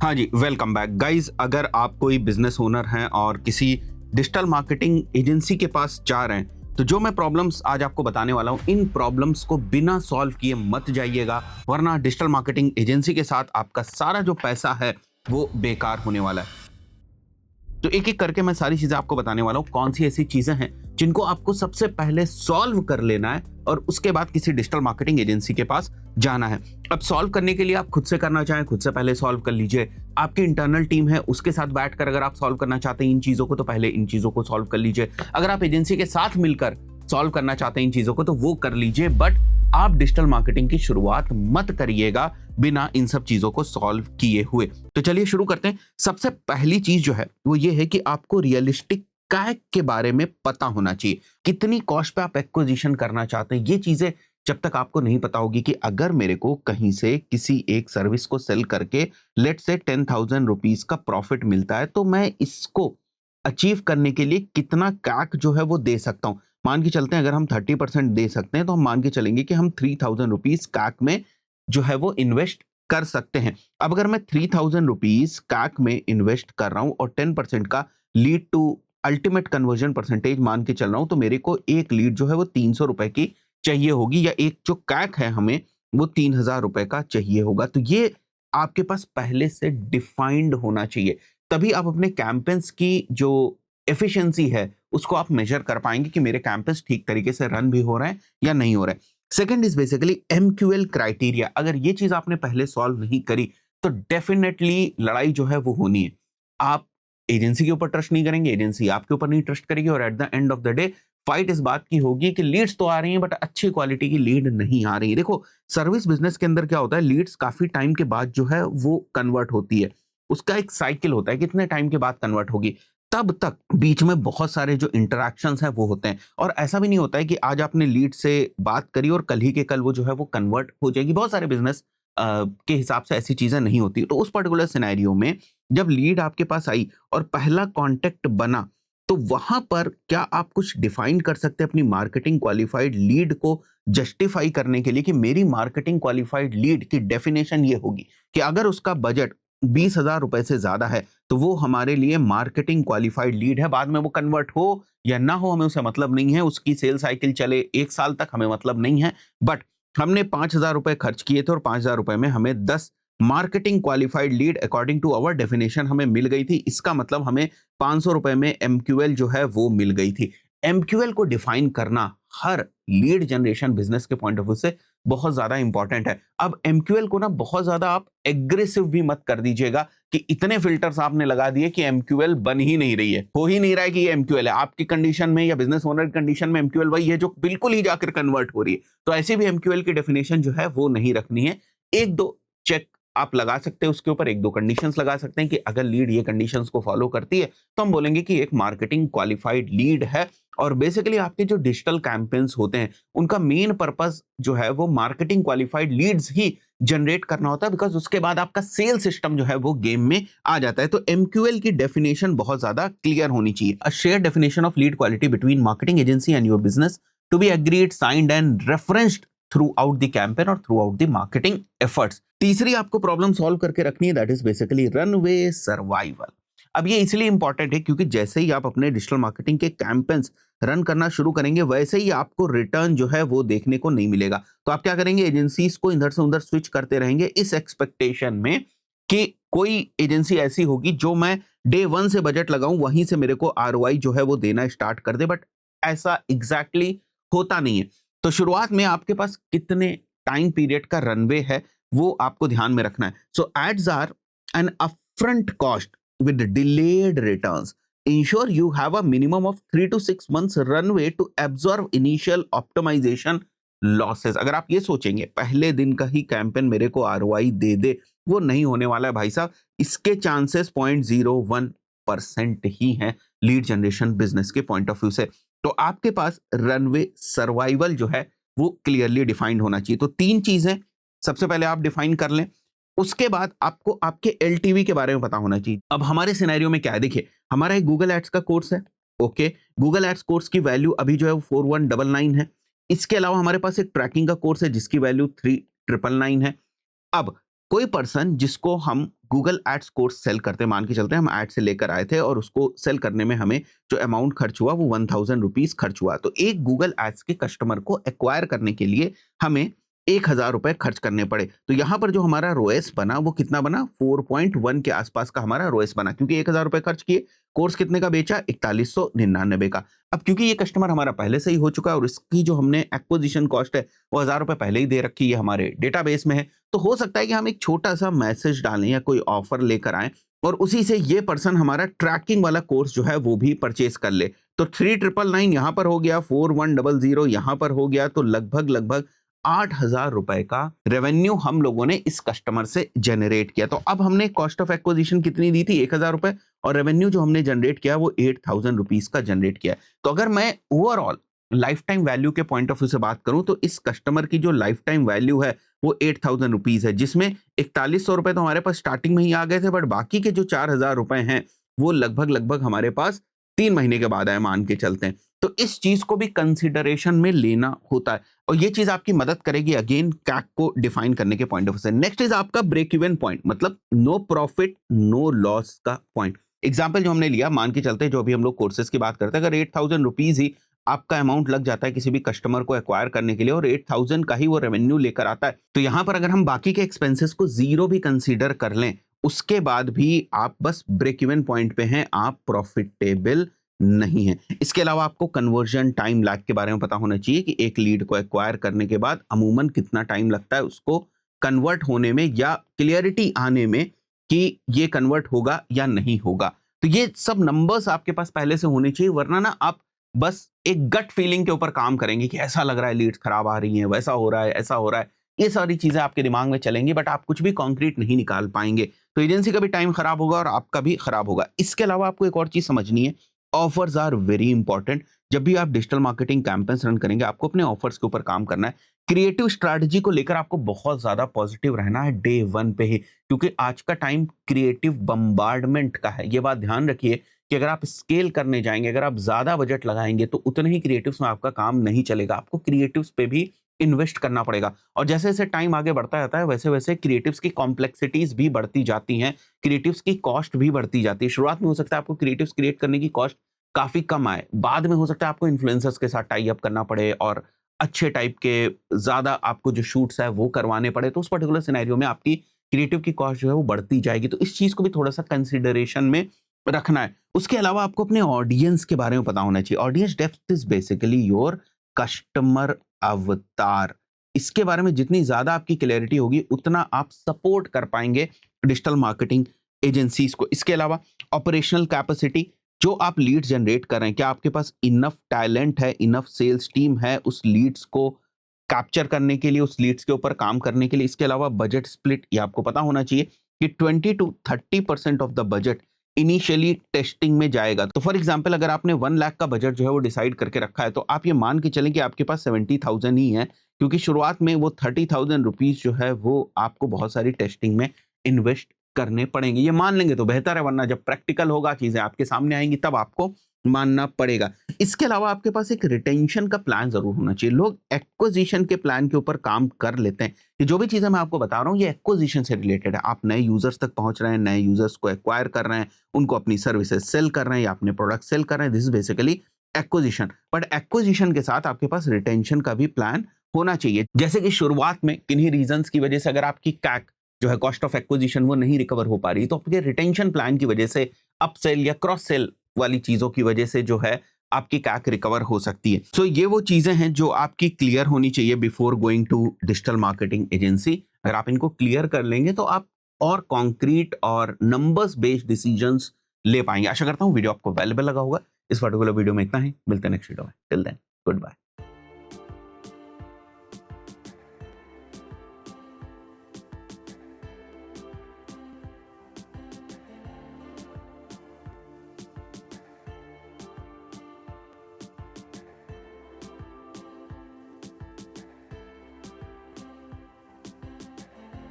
हाँ जी, welcome back guys. अगर आप कोई बिजनेस ओनर हैं और किसी डिजिटल मार्केटिंग एजेंसी के पास जा रहे हैं, तो जो मैं प्रॉब्लम्स आज आपको बताने वाला हूं, इन प्रॉब्लम्स को बिना सॉल्व किए मत जाइएगा, वरना डिजिटल मार्केटिंग एजेंसी के साथ आपका सारा जो पैसा है वो बेकार होने वाला है। तो एक एक करके मैं सारी चीजें आपको बताने वाला हूँ, कौन सी ऐसी चीजें हैं जिनको आपको सबसे पहले सॉल्व कर लेना है और उसके बाद किसी डिजिटल मार्केटिंग एजेंसी के पास जाना है। अब सॉल्व करने के लिए आप खुद से करना चाहें, खुद से पहले सॉल्व कर लीजिए। आपकी इंटरनल टीम है, उसके साथ बैठकर अगर आप सॉल्व करना चाहते हैं इन चीजों को, तो पहले इन चीजों को सॉल्व कर लीजिए। अगर आप एजेंसी के साथ मिलकर सॉल्व करना चाहते हैं इन चीजों को, तो वो कर लीजिए, बट आप डिजिटल मार्केटिंग की शुरुआत मत करिएगा बिना इन सब चीजों को सॉल्व किए हुए। तो चलिए शुरू करते हैं। सबसे पहली चीज जो है वो ये है कि आपको रियलिस्टिक कैक के बारे में पता होना चाहिए। कितनी कॉस्ट पे आप एक्विजिशन करना चाहते हैं, ये चीजें जब तक आपको नहीं पता होगी कि अगर मेरे को कहीं से किसी एक सर्विस को सेल करके लेट से 10,000 रुपीज का प्रॉफिट मिलता है, तो मैं इसको अचीव करने के लिए कितना कैक जो है वो दे सकता हूं। मान के चलते हैं अगर हम 30% दे सकते हैं, तो हम मान के चलेंगे कि हम 3,000 रुपीज कैक में जो है वो इन्वेस्ट कर सकते हैं। अब अगर मैं 3,000 रुपीज कैक में इन्वेस्ट कर रहा हूं और 10% का lead to ultimate conversion percentage मान के चल रहा हूं, तो मेरे को एक लीड जो है वो 300 रुपए की चाहिए होगी, या एक जो कैक है हमें वो 3,000 रुपए का चाहिए होगा। तो ये आपके पास पहले से डिफाइंड होना चाहिए, तभी आप अपने कैंपेन्स की जो एफिशिएंसी है उसको आप मेजर कर पाएंगे कि मेरे कैंपस ठीक तरीके से रन भी हो रहे हैं या नहीं हो रहे हैं। Second is basically MQL criteria. अगर ये चीज आपने पहले सॉल्व नहीं करी, तो डेफिनेटली लड़ाई जो है वो होनी है। आप एजेंसी के ऊपर ट्रस्ट नहीं करेंगे, एजेंसी आपके ऊपर नहीं ट्रस्ट करेगी, और at the end of the day fight इस बात की होगी कि लीड्स तो आ रही हैं बट अच्छी क्वालिटी की लीड नहीं आ रही। देखो, सर्विस बिजनेस के अंदर क्या होता है, लीड्स काफी टाइम के बाद जो है वो कन्वर्ट होती है। उसका एक साइकिल होता है, कितने टाइम के बाद कन्वर्ट होगी। तब तक बीच में बहुत सारे जो इंटरैक्शंस हैं वो होते हैं, और ऐसा भी नहीं होता है कि आज आपने लीड से बात करी और कल ही के कल वो जो है वो कन्वर्ट हो जाएगी। बहुत सारे बिजनेस के हिसाब से ऐसी चीजें नहीं होती। तो उस पर्टिकुलर सिनेरियो में जब लीड आपके पास आई और पहला कांटेक्ट बना, तो वहां पर क्या आप कुछ डिफाइन कर सकते हैं अपनी मार्केटिंग क्वालिफाइड लीड को जस्टिफाई करने के लिए कि मेरी मार्केटिंग क्वालिफाइड लीड की डेफिनेशन ये होगी कि अगर उसका बजट 20,000 रुपए से ज्यादा है, तो वो हमारे लिए मार्केटिंग क्वालिफाइड लीड है। बाद में वो कन्वर्ट हो या ना हो, हमें उसे मतलब नहीं है। उसकी सेल साइकिल चले 1 साल तक, हमें मतलब नहीं है। बट हमने 5,000 रुपए खर्च किए थे और 5,000 रुपए में हमें 10 marketing qualified lead according to our definition हमें मिल गई थी। इसका मतलब हमें 500 रुपए में एमक्यूएल जो है वो मिल गई थी। एमक्यूएल को डिफाइन करना हर लीड जनरेशन बिजनेस के पॉइंट ऑफ व्यू से बहुत ज्यादा इंपॉर्टेंट है। अब एमक्यूएल को ना बहुत ज्यादा आप एग्रेसिव भी मत कर दीजिएगा कि इतने फिल्टर्स आपने लगा दिए कि एमक्यूएल बन ही नहीं रही है, हो ही नहीं रहा है कि ये एमक्यूएल है। आपकी कंडीशन में या बिजनेस ओनर की कंडीशन में एमक्यूएल वही है जो बिल्कुल ही जाकर कन्वर्ट हो रही है। तो ऐसे भी एमक्यूएल की डेफिनेशन जो है वो नहीं रखनी है। एक दो चेक आप लगा सकते हैं उसके ऊपर, एक दो कंडीशंस लगा सकते हैं कि अगर लीड ये कंडीशंस को फॉलो करती है, तो हम बोलेंगे कि एक मार्केटिंग क्वालिफाइड लीड है। और बेसिकली आपके जो डिजिटल कैंपेन्स होते हैं उनका मेन पर्पस जो है वो मार्केटिंग क्वालिफाइड लीड्स ही जनरेट करना होता है, बिकॉज उसके बाद आपका सेल सिस्टम जो है वो गेम में आ जाता है। तो एमक्यूएल की डेफिनेशन बहुत ज्यादा क्लियर होनी चाहिए। A share definition of lead quality between marketing agency and your business to be agreed, signed and referenced throughout the campaign और throughout the marketing efforts. तीसरी आपको प्रॉब्लम सॉल्व करके रखनी है, that is basically runway survival. अब ये इसलिए important है क्योंकि जैसे ही आप अपने डिजिटल मार्केटिंग के कैंपेन्स रन करना शुरू करेंगे, वैसे ही आपको रिटर्न जो है वो देखने को नहीं मिलेगा। तो आप क्या करेंगे, एजेंसीज को इधर से उधर स्विच करते रहेंगे इस एक्सपेक्टेशन में कि कोई एजेंसी ऐसी होगी जो मैं डे 1 से बजट लगाऊं वहीं से मेरे को आरओआई जो है वो देना स्टार्ट कर दे। बट ऐसा एग्जैक्टली होता नहीं है। तो शुरुआत में आपके पास कितने टाइम पीरियड का रनवे है वो आपको ध्यान में रखना है। So ads are an upfront cost with delayed returns. Ensure you have a minimum of 3 to 6 months runway to absorb initial optimization losses. अगर आप ये सोचेंगे पहले दिन का ही कैंपेन मेरे को आरओआई दे दे, वो नहीं होने वाला है भाई साहब। इसके चांसेस 0.01% ही हैं लीड जनरेशन बिजनेस के पॉइंट ऑफ व्यू से। तो आपके पास रनवे सर्वाइवल जो है वो क्लियरली डिफाइंड होना चाहिए। तो 3 चीजें सबसे पहले आप डिफाइन कर लें। उसके बाद आपको आपके एलटीवी के बारे में पता होना चाहिए। अब हमारे सिनेरियो में क्या है, देखिए हमारा एक गूगल एड्स का कोर्स है। ओके, गूगल एड्स कोर्स की वैल्यू अभी जो है वो 4199 है। इसके अलावा हमारे पास एक ट्रैकिंग का कोर्स है जिसकी वैल्यू 3999 है। अब कोई पर्सन जिसको हम गूगल एड्स कोर्स सेल करते हैं, मान के चलते हैं हम एड से लेकर आए थे और उसको सेल करने में हमें जो अमाउंट खर्च हुआ वो 1000 रुपीज खर्च हुआ। तो एक गूगल एड्स के कस्टमर को एक्वायर करने के लिए हमें 1000 रुपए खर्च करने पड़े। तो यहाँ पर जो हमारा रोएस बना वो कितना बना, 4.1 के आसपास का हमारा रोएस बना, क्योंकि 1000 रुपए खर्च किए, कोर्स कितने का बेचा, 4199 का। अब क्योंकि ये कस्टमर हमारा पहले से ही हो चुका है और इसकी जो हमने एक्विजिशन कॉस्ट है वो 1000 रुपए पहले ही दे रखी है, हमारे डेटाबेस में है, तो हो सकता है कि हम एक छोटा सा मैसेज डालें या कोई ऑफर लेकर आएं और उसी से ये पर्सन हमारा ट्रैकिंग वाला कोर्स जो है वो भी परचेज कर ले। तो 3999 यहाँ पर हो गया, 4100 यहाँ पर हो गया, तो लगभग लगभग 8000 रुपए का रेवेन्यू हम लोगों ने इस कस्टमर से जनरेट किया। तो अब हमने कॉस्ट ऑफ एक्विजिशन कितनी दी थी, 1000 रुपए, और रेवेन्यू जो हमने जनरेट किया वो 8000 रुपीज का जनरेट किया। तो अगर मैं ओवरऑल लाइफ टाइम वैल्यू के पॉइंट ऑफ व्यू से बात करूं तो इस कस्टमर की जो लाइफ टाइम वैल्यू है वो 8000 रुपीज है, जिसमें 4100 रुपए तो हमारे पास स्टार्टिंग में ही आ गए थे, बट बाकी के जो 4000 रुपए हैं वो लगभग लगभग हमारे पास 3 महीने के बाद आए, मान के चलते हैं। तो इस चीज को भी कंसिडरेशन में लेना होता है और ये चीज आपकी मदद करेगी अगेन कैक को डिफाइन करने के पॉइंट ऑफ व्यू से। नेक्स्ट इज आपका ब्रेक इवन पॉइंट, मतलब नो प्रॉफिट नो लॉस का पॉइंट। एग्जाम्पल जो हमने लिया, मान के चलते हैं जो भी हम लोग कोर्सेज की बात करते हैं, अगर 8000 रुपीज ही आपका अमाउंट लग जाता है किसी भी कस्टमर को एक्वायर करने के लिए और 8000 का ही वो रेवेन्यू लेकर आता है, तो यहां पर अगर हम बाकी के एक्सपेंसेस को जीरो भी कंसीडर कर लें उसके बाद भी आप बस ब्रेक इवन पॉइंट पे हैं, आप प्रॉफिटेबल नहीं है। इसके अलावा आपको कन्वर्जन टाइम लैग के बारे में पता होना चाहिए कि एक लीड को एक्वायर करने के बाद अमूमन कितना टाइम लगता है उसको कन्वर्ट होने में या क्लियरिटी आने में कि ये कन्वर्ट होगा या नहीं होगा। तो ये सब नंबर्स आपके पास पहले से होने चाहिए, वरना ना आप बस एक गट फीलिंग के ऊपर काम करेंगे कि ऐसा लग रहा है लीड्स खराब आ रही हैं, वैसा हो रहा है, ऐसा हो रहा है, ये सारी चीजें आपके दिमाग में चलेंगी, बट आप कुछ भी कॉन्क्रीट नहीं निकाल पाएंगे। तो एजेंसी का भी टाइम खराब होगा और आपका भी खराब होगा। इसके अलावा आपको एक और चीज समझनी है, ऑफर्स आर वेरी इंपॉर्टेंट। जब भी आप डिजिटल मार्केटिंग कैंपेन्स रन करेंगे आपको अपने ऑफर्स के ऊपर काम करना है। क्रिएटिव स्ट्रैटेजी को लेकर आपको बहुत ज्यादा पॉजिटिव रहना है डे वन पे ही, क्योंकि आज का टाइम क्रिएटिव बम्बार्डमेंट का है। ये बात ध्यान रखिए कि अगर आप स्केल करने जाएंगे, अगर आप ज्यादा बजट लगाएंगे तो उतने ही क्रिएटिव्स में आपका काम नहीं चलेगा, आपको क्रिएटिव्स पे भी इन्वेस्ट करना पड़ेगा। और जैसे जैसे टाइम आगे बढ़ता जाता है वैसे वैसे क्रिएटिव्स की कॉम्प्लेक्सिटीज भी बढ़ती जाती हैं, क्रिएटिव्स की कॉस्ट भी बढ़ती जाती है। शुरुआत में हो सकता है आपको क्रिएटिव्स क्रिएट करने की कॉस्ट काफी कम आए, बाद में हो सकता है आपको इन्फ्लुएंसर्स के साथ टाई अप करना पड़े और अच्छे टाइप के ज्यादा आपको जो शूट्स है वो करवाने पड़े, तो उस पर्टिकुलर सिनेरियो में आपकी क्रिएटिव की कॉस्ट जो है वो बढ़ती जाएगी। तो इस चीज को भी थोड़ा सा कंसिडरेशन में रखना है। उसके अलावा आपको अपने ऑडियंस के बारे में पता होना चाहिए। Audience depth is basically your customer अवतार। इसके बारे में जितनी ज्यादा आपकी क्लैरिटी होगी उतना आप सपोर्ट कर पाएंगे डिजिटल मार्केटिंग एजेंसीज को। इसके अलावा ऑपरेशनल कैपेसिटी, जो आप लीड्स जनरेट कर रहे हैं, क्या आपके पास इनफ टैलेंट है, इनफ सेल्स टीम है उस लीड्स को कैप्चर करने के लिए, उस लीड्स के ऊपर काम करने के लिए। इसके अलावा बजट स्प्लिट, ये आपको पता होना चाहिए कि 20 to 30% of the budget initially testing में जाएगा। तो फॉर एग्जांपल अगर आपने 1 लाख का बजट जो है वो डिसाइड करके रखा है, तो आप ये मान के चलें कि आपके पास 70,000 ही है, क्योंकि शुरुआत में वो 30,000 रुपीज जो है वो आपको बहुत सारी टेस्टिंग में इन्वेस्ट करने पड़ेंगे। ये मान लेंगे तो बेहतर है, वरना जब प्रैक्टिकल होगा चीजें आपके सामने आएंगी तब आपको मानना पड़ेगा। इसके अलावा आपके पास एक रिटेंशन का प्लान जरूर होना चाहिए। लोग एक्विजिशन के प्लान के ऊपर काम कर लेते हैं कि जो भी चीजें मैं आपको बता रहा हूँ ये एक्विजिशन से रिलेटेड है। आप नए यूजर्स तक पहुंच रहे हैं, नए यूजर्स को एक्वायर कर रहे हैं, उनको अपनी सर्विसेज सेल कर रहे हैं या अपने प्रोडक्ट सेल कर रहे हैं, this is basically acquisition. But acquisition के साथ आपके पास रिटेंशन का भी प्लान होना चाहिए। जैसे कि शुरुआत में किन्हीं रीजंस की वजह से अगर आपकी कैक जो है कॉस्ट ऑफ एक्विजिशन वो नहीं रिकवर हो पा रही, तो आपके रिटेंशन प्लान की वजह से अपसेल या क्रॉस सेल वाली चीजों की वजह से जो है आपकी कैक रिकवर हो सकती है। सो ये वो चीजें हैं जो आपकी क्लियर होनी चाहिए before going to digital marketing agency. अगर आप इनको क्लियर कर लेंगे तो आप और कॉन्क्रीट और नंबर्स बेस्ड डिसीजंस ले पाएंगे। आशा करता हूँ वीडियो आपको वैल्यूएबल लगा होगा। इस पर्टिकुलर वीडियो में इतना ही, मिलते हैं नेक्स्ट वीडियो में। Till then good bye.